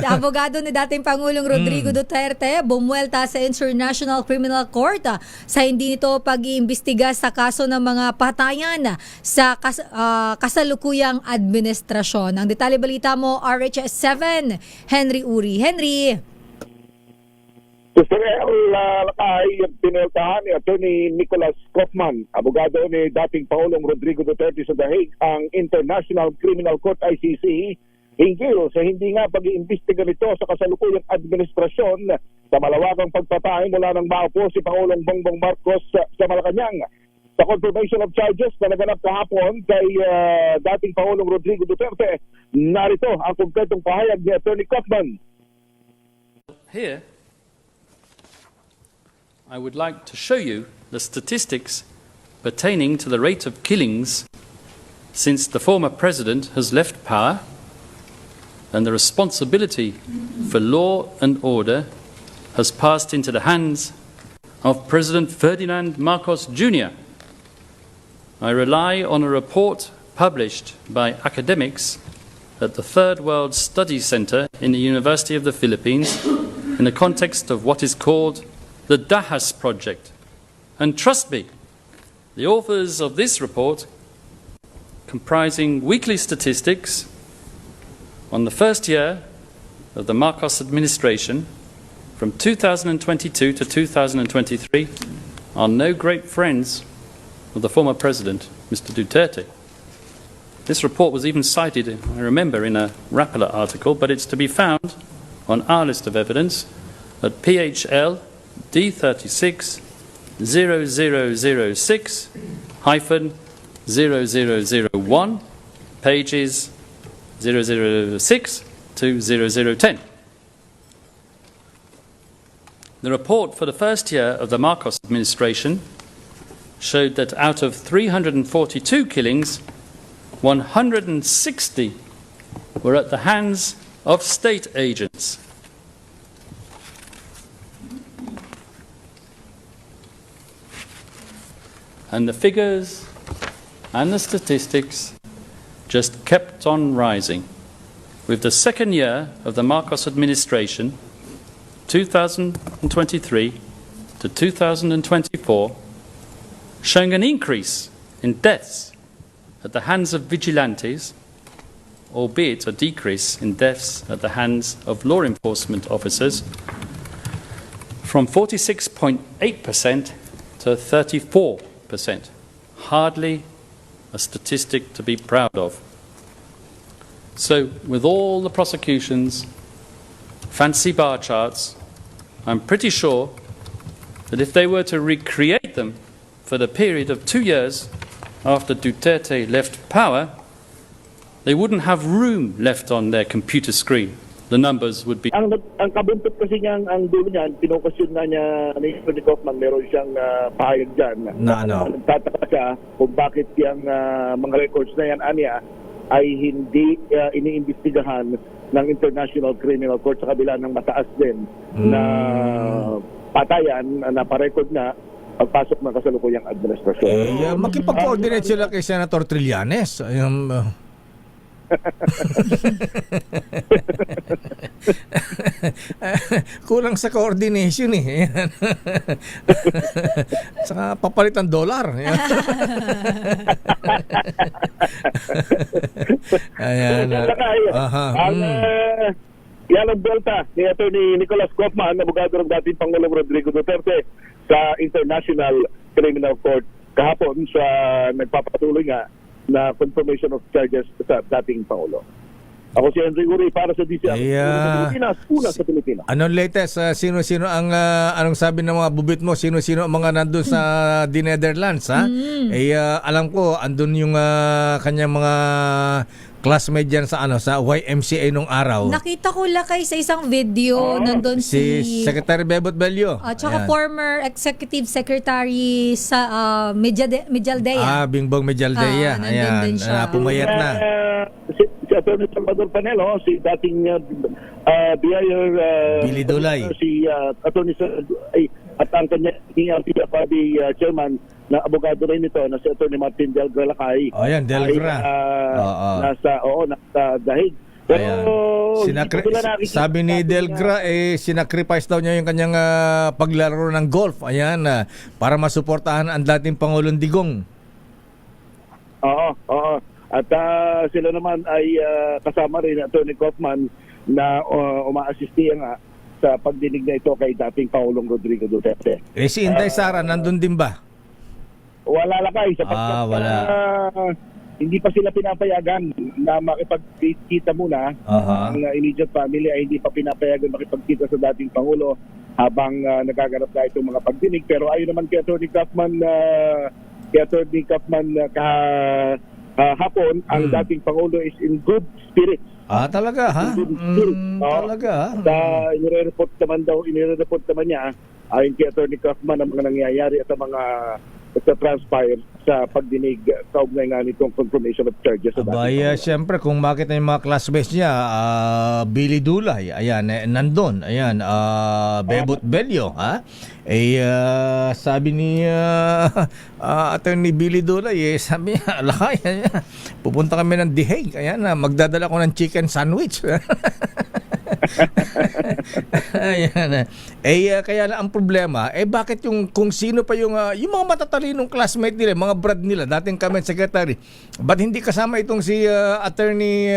abogado ni dating Pangulong Rodrigo Duterte, bumuelta sa International Criminal Court sa hindi nito pag-iimbestiga sa kaso ng mga patayan sa kasalukuyang administrasyon. Ang detalye balita mo, RH7, Henry Uri. Henry. Gusto lakay pineltahan ni Attorney Nicholas Kaufman, abogado ni dating Pangulong Rodrigo Duterte sa The Hague, ang International Criminal Court ICC hinggil sa hindi nga pag-iimbestiga nito sa kasalukuyang administrasyon sa malawakang pagpatay mula ng maupo si Pangulong Bongbong Marcos sa Malacanang. Sa confirmation of charges na naganap kahapon kay dating Pangulong Rodrigo Duterte, narito ang konkretong pahayag ni Attorney Kaufman. Here, I would like to show you the statistics pertaining to the rate of killings since the former president has left power, and the responsibility for law and order has passed into the hands of President Ferdinand Marcos Jr. I rely on a report published by academics at the Third World Studies Center in the University of the Philippines in the context of what is called the Dahas Project. And trust me, the authors of this report, comprising weekly statistics on the first year of the Marcos administration from 2022 to 2023, are no great friends of the former president, Mr. Duterte. This report was even cited, I remember, in a Rappler article, but it's to be found on our list of evidence at PHL D36 0006 0001, pages 0006 to 0010. The report for the first year of the Marcos administration showed that out of 342 killings, 160 were at the hands of state agents. And the figures and the statistics just kept on rising, with the second year of the Marcos administration, 2023 to 2024, showing an increase in deaths at the hands of vigilantes, albeit a decrease in deaths at the hands of law enforcement officers, from 46.8% to 34%. Hardly a statistic to be proud of. So, with all the prosecutions, fancy bar charts, I'm pretty sure that if they were to recreate them for the period of 2 years after Duterte left power, they wouldn't have room left on their computer screen. The numbers would be... Ang kabuntot kasi niyang, ang dulo niyan, pinokasyon na niya ni Attorney Kaufman, meron siyang pahayag dyan. Nagtataka siya kung bakit yung mga records na yan, anya, ay hindi iniimbestigahan ng International Criminal Court sa kabila ng mataas din na patayan na pa-record na pagpasok ng kasalukuyang administrasyon. Makipag-coordinate sila kay Senator Trillanes. Kulang sa coordination eh. Saka papalit ang dollar. Ayan. Yan ang delta ni Attorney Nicholas Kaufman, abogado ng dating Pangulong Rodrigo Duterte sa International Criminal Court kahapon sa nagpapatuloy nga na confirmation of charges sa dating Pangulo. Ako si Henry Uri para sa DCR. Pilipinas, una sa Pilipinas. Anong latest? Sino-sino ang anong sabi ng mga bubit mo? Sino-sino ang mga nandun sa the Netherlands? Ha? Alam ko andun yung kanyang mga classmate dyan sa sa YMCA nung araw. Nakita ko lakay sa isang video nandun si Secretary Bebot Bello. At saka former Executive Secretary sa Medialdea. Bingbong Medialdea. Ayan, pumayat na. Si Atty. Salvador Panelo, si dating Billy Dulay. Si Atty. At ang kanya PFRD chairman na abogado rin ito na si Atty. Martin Delgra Lakay. Delgra. Nasa Dahig. Pero, Ayan. hindi ko sila nakikita. Sabi ni Delgra, sinacrifice daw niya yung kanyang paglaro ng golf. Ayan, para masuportahan ang dating Pangulong Digong. Oo. At sila naman ay kasama rin Atty. Kaufman na uma-assistiya nga sa pagdinig na ito kay dating Pangulong Rodrigo Duterte. Si Inday Sara, nandun din ba? Wala lakay sapagkat wala. hindi pa sila pinapayagan na makipagkita muna. Aha. Ang immediate family ay hindi pa pinapayagan makipagkita sa dating Pangulo habang nagaganap na itong mga pagdinig. Pero ayon naman kay Atty. Kaufman, kahapon, ang dating Pangulo is in good spirits. Talaga ha? Talaga ha? Inire-report naman niya ayon kay Atty. Kaufman ang mga nangyayari at ang mga transpire sa pagdinig kaugnay nga nitong confirmation of charges sa dating Pangulo. Siyempre kung bakit yung mga classmates niya, Billy Dulay, ayan, nandun, ayan, Bebot Bello, ha? Sabi ni Attorney Billy Dulay, sabi niya, alakay, pupunta kami ng The Hague, ayan, magdadala ko ng chicken sandwich. Ayan. Kaya na ang problema, bakit kung sino pa yung mga matatalinong classmate nila, mga brad nila, dating comment secretary, ba't hindi kasama itong si Attorney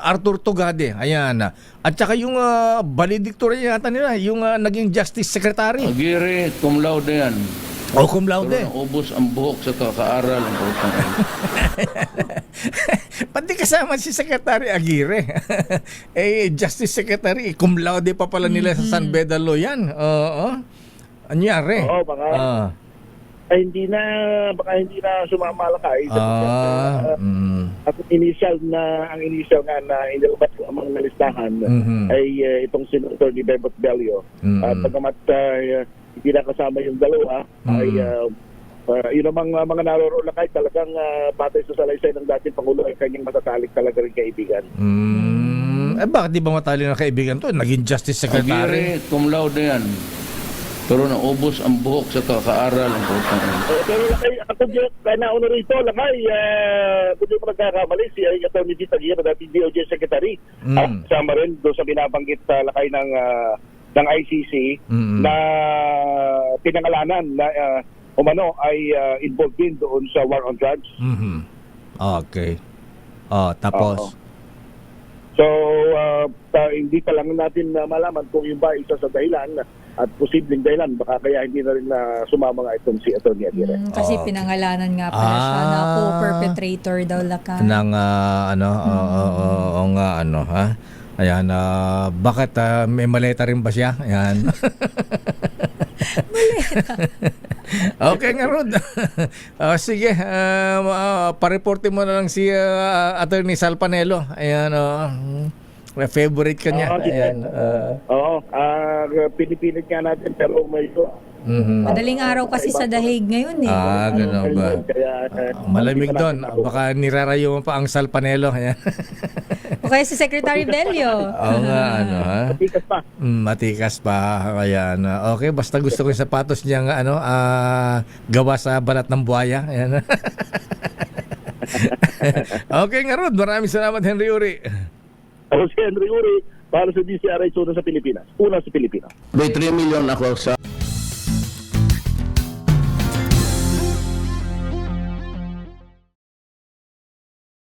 Arthur Tugade? Ayan. At saka yung valedictorian yata nila, yung naging Justice Secretary. Aguirre, cum laude yan. Cum laude. Pero ubos ang buhok sa kakaaral. Pati kasama si Secretary Aguirre. Justice Secretary, cum laude pa pala nila sa San Bedalo yan. Oo. Anyari? Oo, baka hindi na sumamalakay. At ang initial nga na inilabas ang mga nalistahan ay itong senator ni Bebot Bello. At pagamat hindi na kasama yung dalawa, ay yun ang mga naroroon kahit talagang batay sa salaysay ng dating Pangulo ay kanyang matatalik talaga rin kaibigan. Bakit di ba matali na kaibigan to? Naging Justice Secretary. Aguirre, cum laude yan. Pero naubos ang buhok sa kakaaral. Pero lakay, ako nauna rito, lakay, kung di ko nagkakamali, si Atty. Dita Aguirre, dating DOJ Secretary, kasama rin doon sa binabanggit lakay ng ICC na pinangalanan na umano ay involved din doon sa war on drugs. Okay. Tapos? So, hindi pa lang natin malaman kung yung ba isa sa dahilan at posibleng dahilan, baka kaya hindi na rin sumama nga itong si Atty. Aguirre. Kasi pinangalanan nga pala siya na co-perpetrator daw laka. Ng ha? Ayan, bakit may maleta rin ba siya? Ayan. Maleta. Okay nga, Rod. Sige, pareporte mo na lang si Attorney Salpanelo. Ayan, favorite ka niya. Ayan. Pinipilit nga natin pero may ito. Madaling araw kasi sa The Hague ngayon eh. Gano'n ba? Malamig doon. Baka nirarayo mo pa ang Salpanelo. Ayan. O kaya si Secretary Bello. Oo nga, ha? Matikas pa. Matikas pa. Ayan. Okay, basta gusto ko yung sapatos niyang gawa sa balat ng buhaya. Ayan. Okay nga, Rod. Maraming salamat, Henry Uri. Ako si Henry Uri para sa DCRH una sa Pilipinas. Una sa Pilipinas. May 3 million ako sa